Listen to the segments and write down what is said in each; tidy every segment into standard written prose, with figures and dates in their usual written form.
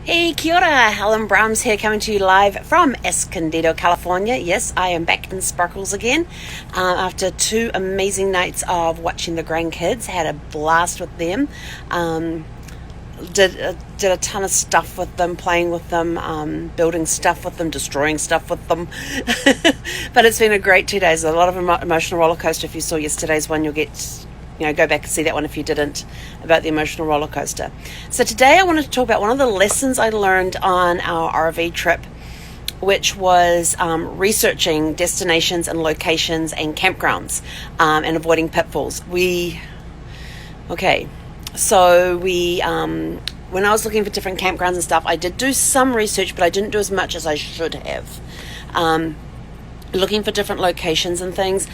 Hey, kia ora, Helen Brahms here, coming to you live from Escondido, California. Yes, I am back in Sparkles again after 2 amazing nights of watching the grandkids. Had a blast with them. Did a ton of stuff with them, playing with them, building stuff with them, destroying stuff with them. But it's been a great 2 days. A lot of emotional roller coaster. If you saw yesterday's one, you'll get... go back and see that one if you didn't, about the emotional roller coaster. So today I wanted to talk about one of the lessons I learned on our RV trip, which was researching destinations and locations and campgrounds and avoiding pitfalls. When I was looking for different campgrounds and stuff, I did do some research, but I didn't do as much as I should have. Looking for different locations and things.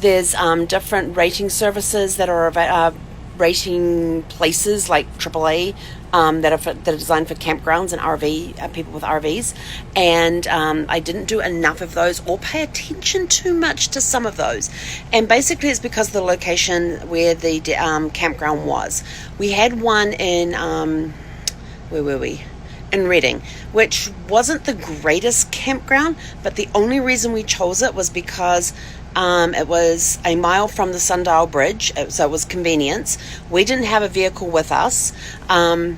There's different rating services that are rating places like AAA that are designed for campgrounds and RV people with RVs, and I didn't do enough of those or pay attention too much to some of those. And basically, it's because of the location where the campground was. We had one in where were we? In Reading, which wasn't the greatest campground, but the only reason we chose it was because it was a mile from the Sundial Bridge, so it was convenience. We didn't have a vehicle with us, but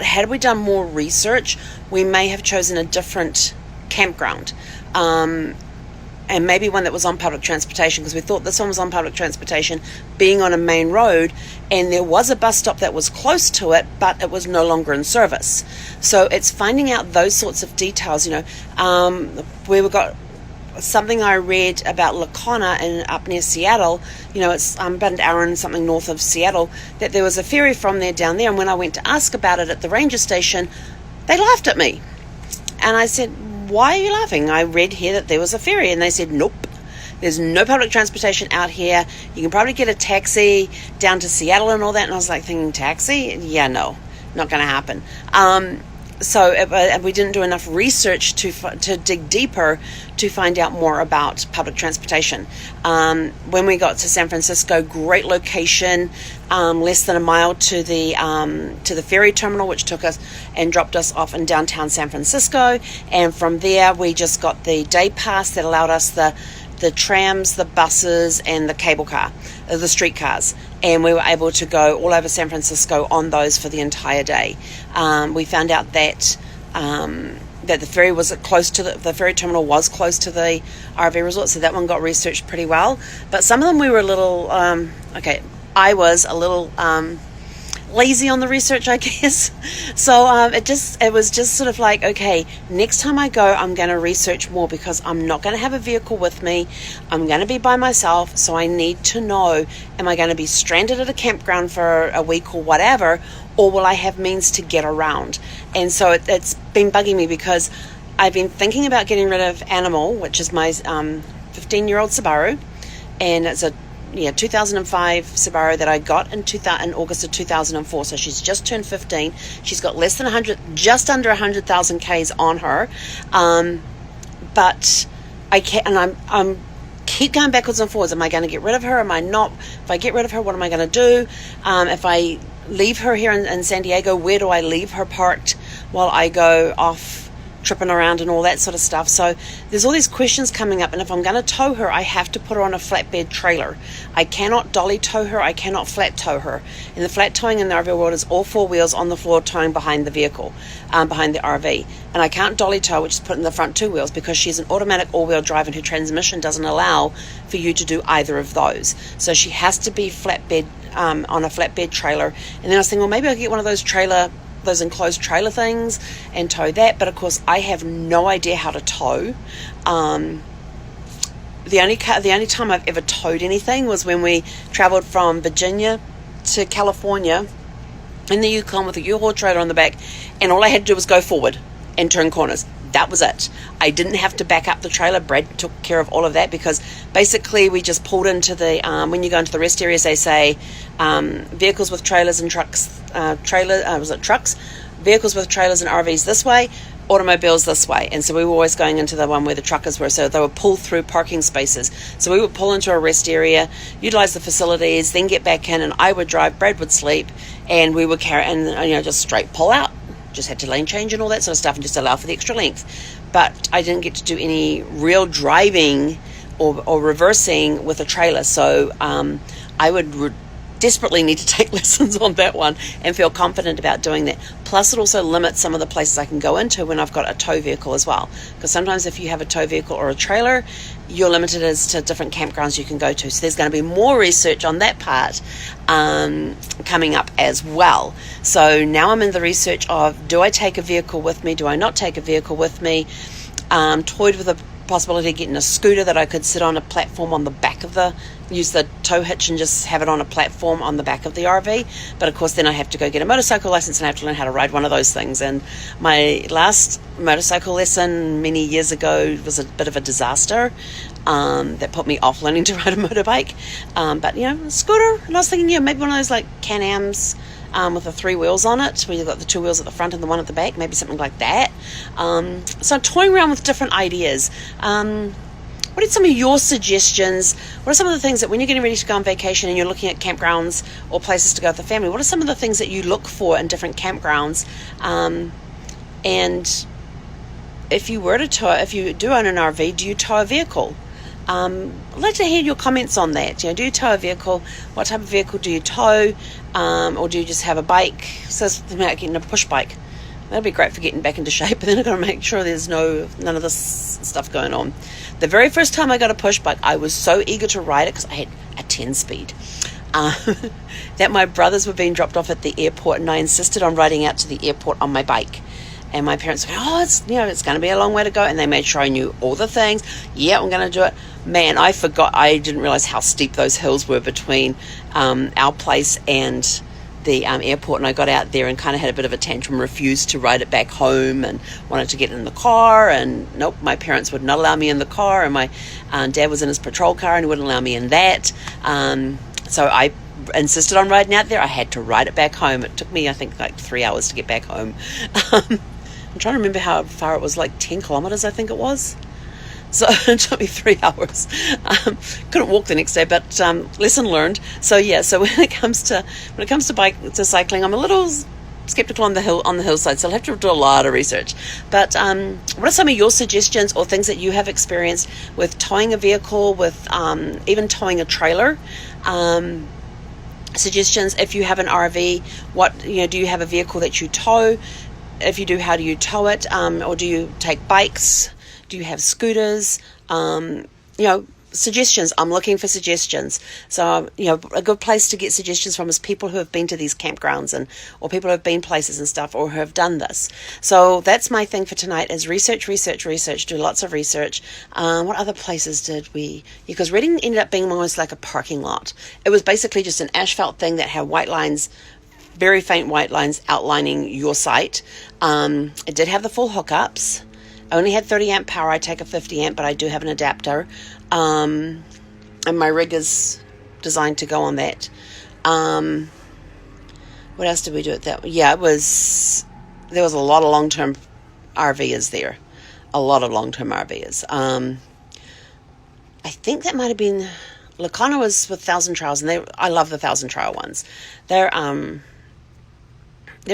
had we done more research, we may have chosen a different campground, and maybe one that was on public transportation, because we thought this one was on public transportation, being on a main road, and there was a bus stop that was close to it, but it was no longer in service. So it's finding out those sorts of details. We got something I read about Lacona and up near Seattle. It's about an hour and something north of Seattle, that there was a ferry from there down there, and when I went to ask about it at the ranger station, they laughed at me. And I said, why are you laughing? I read here that there was a ferry. And they said, nope, there's no public transportation out here. You can probably get a taxi down to Seattle and all that. And I was like thinking, taxi? Yeah, no, not going to happen. So we didn't do enough research to dig deeper to find out more about public transportation. When we got to San Francisco, great location, less than a mile to the ferry terminal, which took us and dropped us off in downtown San Francisco. And from there, we just got the day pass that allowed us the trams, the buses, and the cable car, the streetcars, and we were able to go all over San Francisco on those for the entire day. We found out that the ferry was close to the ferry terminal was close to the RV resort, so that one got researched pretty well. But some of them we were a little I was a little lazy on the research, I guess. So it was just sort of like, okay, next time I go, I'm going to research more, because I'm not going to have a vehicle with me. I'm going to be by myself, so I need to know, am I going to be stranded at a campground for a week or whatever, or will I have means to get around? And so it's been bugging me, because I've been thinking about getting rid of Animal, which is my 15-year-old Subaru, and it's a 2005 Subaru that I got in August of 2004. So she's just turned 15. She's got less than 100, just under 100,000 Ks on her. But I can't, and I'm keep going backwards and forwards. Am I going to get rid of her? Am I not? If I get rid of her, what am I going to do? If I leave her here in San Diego, where do I leave her parked while I go off tripping around and all that sort of stuff? So there's all these questions coming up, and if I'm going to tow her, I have to put her on a flatbed trailer. I cannot dolly tow her, I cannot flat tow her. And the flat towing in the RV world is all 4 wheels on the floor towing behind the vehicle, behind the RV. And I can't dolly tow, which is put in the front 2 wheels, because she's an automatic all-wheel drive and her transmission doesn't allow for you to do either of those. So she has to be flatbed, on a flatbed trailer. And then I was thinking, well, maybe I'll get one of those enclosed trailer things and tow that, but of course I have no idea how to tow. The only time I've ever towed anything was when we traveled from Virginia to California in the Yukon with a U-Haul trailer on the back, and all I had to do was go forward and turn corners. That was it. I didn't have to back up the trailer. Brad took care of all of that, because basically we just pulled into the, when you go into the rest areas, they say vehicles with trailers and trucks, trucks, vehicles with trailers and RVs this way, automobiles this way. And so we were always going into the one where the truckers were, so they were pulled through parking spaces. So we would pull into a rest area, utilize the facilities, then get back in, and I would drive, Brad would sleep, and we would carry, and just straight pull out. just had to lane change and all that sort of stuff and just allow for the extra length. But I didn't get to do any real driving or reversing with a trailer. So I would desperately need to take lessons on that one and feel confident about doing that. Plus, it also limits some of the places I can go into when I've got a tow vehicle as well. Because sometimes if you have a tow vehicle or a trailer, you're limited as to different campgrounds you can go to. So there's going to be more research on that part coming up as well. So now I'm in the research of, do I take a vehicle with me? Do I not take a vehicle with me? Toyed with the possibility of getting a scooter that I could sit on a platform on the back of use the tow hitch and just have it on a platform on the back of the RV. But of course then I have to go get a motorcycle license and I have to learn how to ride one of those things. And my last motorcycle lesson many years ago was a bit of a disaster that put me off learning to ride a motorbike. But a scooter, and I was thinking, maybe one of those like Can-Ams with the 3 wheels on it, where you've got the 2 wheels at the front and the one at the back, maybe something like that. So I'm toying around with different ideas. What are some of your suggestions? What are some of the things that when you're getting ready to go on vacation and you're looking at campgrounds or places to go with the family, what are some of the things that you look for in different campgrounds? And if you do own an RV, do you tow a vehicle? I'd like to hear your comments on that. Do you tow a vehicle? What type of vehicle do you tow? Or do you just have a bike? So it's about getting a push bike. That'd be great for getting back into shape, but then I've got to make sure there's none of this stuff going on. The very first time I got a push bike, I was so eager to ride it because I had a 10 speed. That my brothers were being dropped off at the airport, and I insisted on riding out to the airport on my bike. And my parents were going, it's going to be a long way to go. And they made sure I knew all the things. Yeah, I'm going to do it. Man, I didn't realize how steep those hills were between our place and the airport. And I got out there and kind of had a bit of a tantrum, refused to ride it back home and wanted to get in the car. And nope, my parents would not allow me in the car. And my dad was in his patrol car and wouldn't allow me in that. So I insisted on riding out there. I had to ride it back home. It took me, I think, like 3 hours to get back home. I'm trying to remember how far it was, like 10 kilometers, I think it was. So it took me 3 hours. Couldn't walk the next day, but lesson learned. So when it comes to cycling, I'm a little skeptical on the hillside. So I'll have to do a lot of research. But what are some of your suggestions or things that you have experienced with towing a vehicle, with even towing a trailer? Suggestions if you have an RV. Do you have a vehicle that you tow? If you do, how do you tow it? Or do you take bikes? Do you have scooters? Suggestions. I'm looking for suggestions. So, a good place to get suggestions from is people who have been to these campgrounds or people who have been places and stuff or who have done this. So that's my thing for tonight is research, do lots of research. What other places did we... Because Reading ended up being almost like a parking lot. It was basically just an asphalt thing that had white lines, very faint white lines outlining your site. It did have the full hookups. I only had 30 amp power. I take a 50 amp, but I do have an adapter. And my rig is designed to go on that. What else did we do at that? Yeah, there was a lot of long-term RVers there. A lot of long-term RVers. I think that might have been... Lacana was with Thousand Trails, and I love the Thousand Trail ones. They're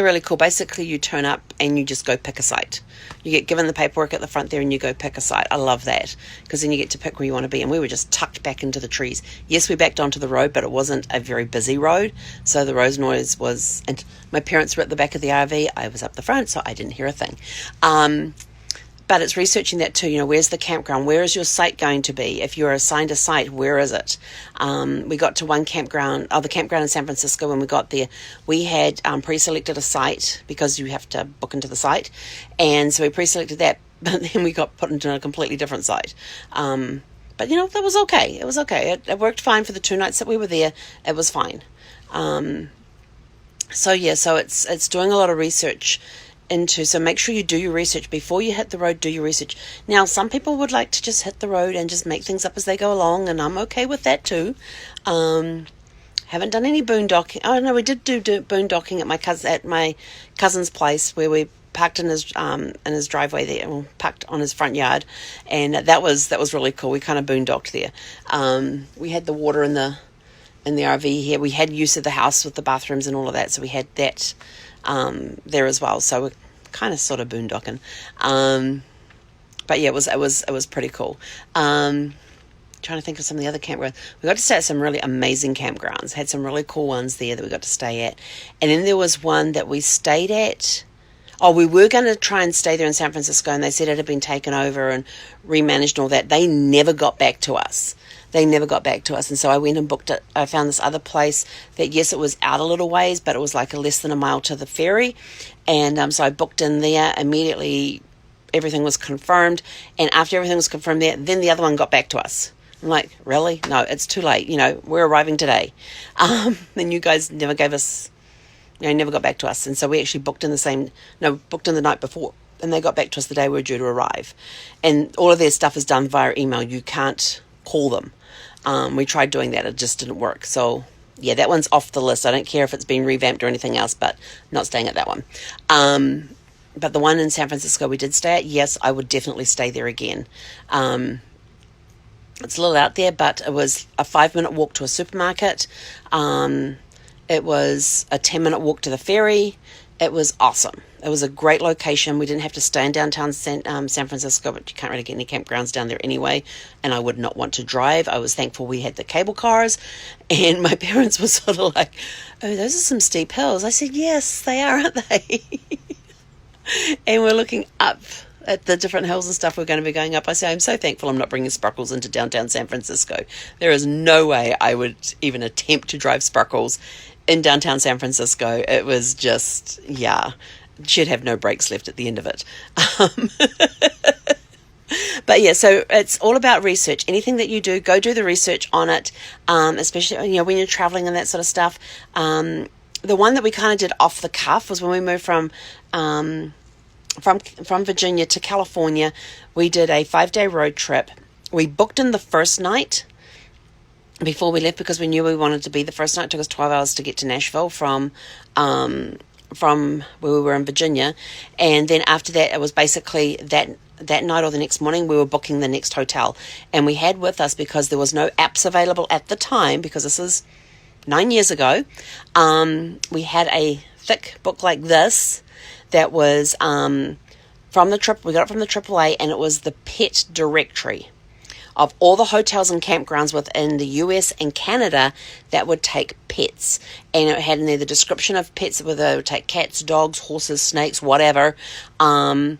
really cool. Basically, you turn up and you just go pick a site. You get given the paperwork at the front there and you go pick a site. I love that because then you get to pick where you want to be. And we were just tucked back into the trees. Yes, we backed onto the road, but it wasn't a very busy road. So the road noise was... And my parents were at the back of the RV. I was up the front, so I didn't hear a thing. But it's researching that too. Where's the campground? Where is your site going to be? If you're assigned a site, where is it? We got to one campground, the campground in San Francisco. When we got there, we had pre-selected a site because you have to book into the site. And so we pre-selected that, but then we got put into a completely different site. But, that was okay. It was okay. It worked fine for the 2 nights that we were there. It was fine. So it's doing a lot of research so make sure you do your research before you hit the road. Do your research. Now, some people would like to just hit the road and just make things up as they go along, and I'm okay with that too. Haven't done any boondocking. Oh no, we did do boondocking at my cousin's place where we parked in his driveway there, or parked on his front yard, and that was really cool. We kind of boondocked there. We had the water in the RV here. We had use of the house with the bathrooms and all of that, so we had that there as well. So kind of sort of boondocking. But yeah, it was pretty cool. Trying to think of some of the other campgrounds. We got to stay at some really amazing campgrounds. Had some really cool ones there that we got to stay at. And then there was one that we stayed at. Oh, we were going to try and stay there in San Francisco, and they said it had been taken over and remanaged and all that. They never got back to us. And so I went and booked it. I found this other place that, yes, it was out a little ways, but it was like less than a mile to the ferry. And so I booked in there immediately. Everything was confirmed. And after everything was confirmed there, then the other one got back to us. I'm like, really? No, it's too late. We're arriving today. And you guys never gave us, never got back to us. And so we actually booked in the night before. And they got back to us the day we were due to arrive. And all of their stuff is done via email. You can't call them. We tried doing that. It just didn't work. So, yeah, that one's off the list. I don't care if it's been revamped or anything else, but not staying at that one. But the one in San Francisco we did stay at, yes, I would definitely stay there again. It's a little out there, but it was a 5-minute walk to a supermarket. It was a 10-minute walk to the ferry. It was awesome. It was a great location. We didn't have to stay in downtown San Francisco, but you can't really get any campgrounds down there anyway, and I would not want to drive. I was thankful we had the cable cars, and my parents were sort of like, oh, those are some steep hills. I said, yes, they are, aren't they? And we're looking up at the different hills and stuff we're going to be going up. I say, I'm so thankful I'm not bringing Sparkles into downtown San Francisco. There is no way I would even attempt to drive Sparkles in downtown San Francisco. It was just, yeah, she'd have no brakes left at the end of it. But yeah, so it's all about research. Anything that you do, go do the research on it, especially when you're traveling and that sort of stuff. The one that we kind of did off the cuff was when we moved from Virginia to California. We did a 5-day road trip. We booked in the first night before we left because we knew we wanted to be the first night. It took us 12 hours to get to Nashville from where we were in Virginia. And then after that, it was basically that night or the next morning, we were booking the next hotel. And we had with us, because there was no apps available at the time, because this is 9 years ago, we had a thick book like this that was from the trip. We got it from the AAA, and it was the pet directory of all the hotels and campgrounds within the US and Canada that would take pets. And it had in there the description of pets, whether they would take cats, dogs, horses, snakes, whatever, the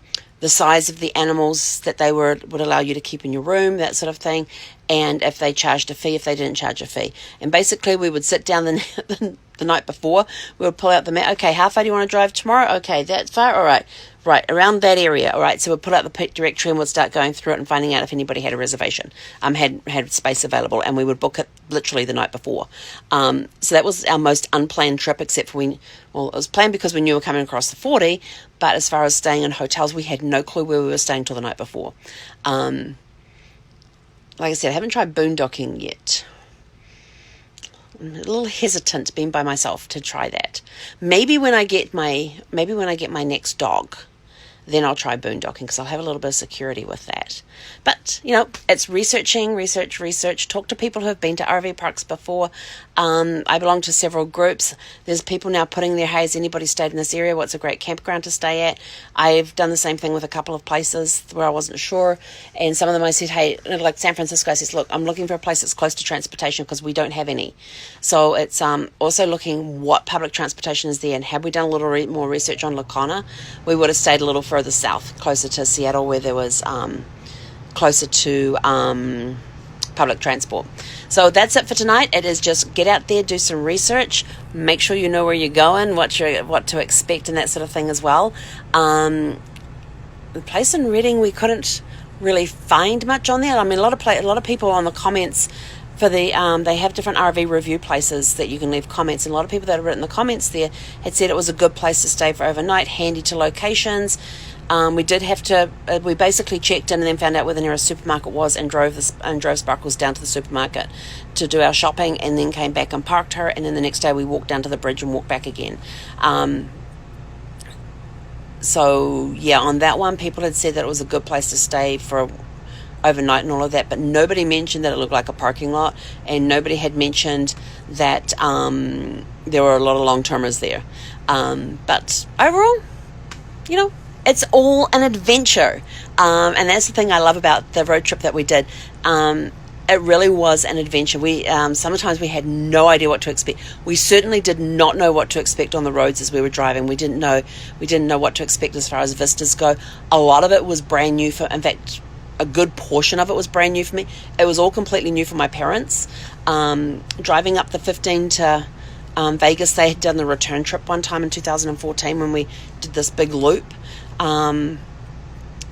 size of the animals that they would allow you to keep in your room, that sort of thing, and if they charged a fee, if they didn't charge a fee. And basically we would sit down the night before, we would pull out the map. Okay, how far do you want to drive tomorrow? Okay, that far? All right. Right, around that area. All right, so we'd pull out the pet directory and we'd start going through it and finding out if anybody had a reservation, had space available, and we would book it literally the night before. So that was our most unplanned trip, except for it was planned because we knew we were coming across the 40, but as far as staying in hotels, we had no clue where we were staying till the night before. Like I said, I haven't tried boondocking yet. I'm a little hesitant being by myself to try that. Maybe when I get my next dog, then I'll try boondocking, because I'll have a little bit of security with that. But, it's research. Talk to people who have been to RV parks before. I belong to several groups. There's people now putting their, hey, has anybody stayed in this area? What's a great campground to stay at? I've done the same thing with a couple of places where I wasn't sure. And some of them I said, hey, like San Francisco, I said, look, I'm looking for a place that's close to transportation because we don't have any. So it's also looking what public transportation is there. And had we done a little more research on Lacona, we would have stayed a little further south, closer to Seattle, where there was closer to public transport. So that's it for tonight. It is just get out there, do some research, make sure you know where you're going, what to expect, and that sort of thing as well. The place in Reading, we couldn't really find much on there. I mean, a lot of people on the comments for the they have different RV review places that you can leave comments, and a lot of people that have written the comments there had said it was a good place to stay for overnight, handy to locations. We did have to. We basically checked in and then found out where the nearest supermarket was, and drove Sparkles down to the supermarket to do our shopping, and then came back and parked her. And then the next day we walked down to the bridge and walked back again. So yeah, on that one, people had said that it was a good place to stay for overnight and all of that, but nobody mentioned that it looked like a parking lot, and nobody had mentioned that there were a lot of long-termers there. But overall, it's all an adventure. And that's the thing I love about the road trip that we did. It really was an adventure. We sometimes we had no idea what to expect. We certainly did not know what to expect on the roads as we were driving. We didn't know what to expect as far as vistas go. A lot of it was brand new in fact, a good portion of it was brand new for me. It was all completely new for my parents. Driving up the 15 to Vegas, they had done the return trip one time in 2014 when we did this big loop.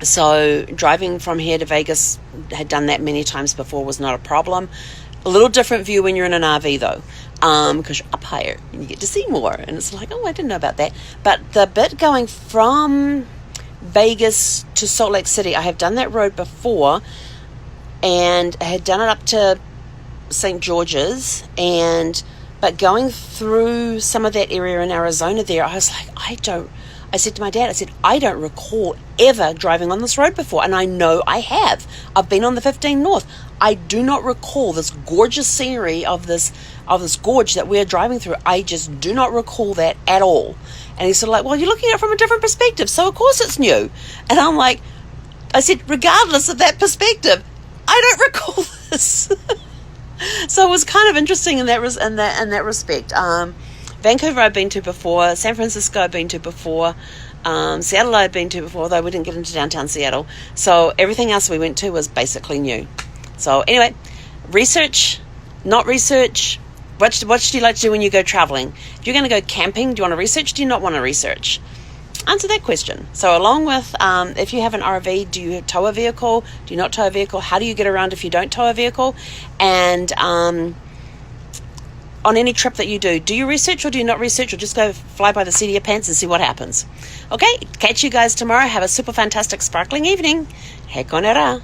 So driving from here to Vegas, had done that many times before, was not a problem. A little different view when you're in an RV though, because you're up higher and you get to see more, and it's like, oh, I didn't know about that. But the bit going from Vegas to Salt Lake City, I have done that road before, and I had done it up to St. George's, but going through some of that area in Arizona there, I was like, I said to my dad, I don't recall ever driving on this road before. And I know I have. I've been on the 15 North. I do not recall this gorgeous scenery of this gorge that we're driving through. I just do not recall that at all. And he's sort of like, well, you're looking at it from a different perspective, so of course it's new. And I'm like, I said, regardless of that perspective, I don't recall this. So it was kind of interesting in that respect. Vancouver I've been to before, San Francisco I've been to before, Seattle I'd been to before, though we didn't get into downtown Seattle. So everything else we went to was basically new. So anyway, research, not research. What do you like to do when you go traveling? If you're going to go camping, do you want to research? Do you not want to research? Answer that question. So along with, if you have an RV, do you tow a vehicle? Do you not tow a vehicle? How do you get around if you don't tow a vehicle? And on any trip that you do you research or do you not research, or just go fly by the seat of your pants and see what happens? Okay, catch you guys tomorrow. Have a super fantastic sparkling evening. He konera.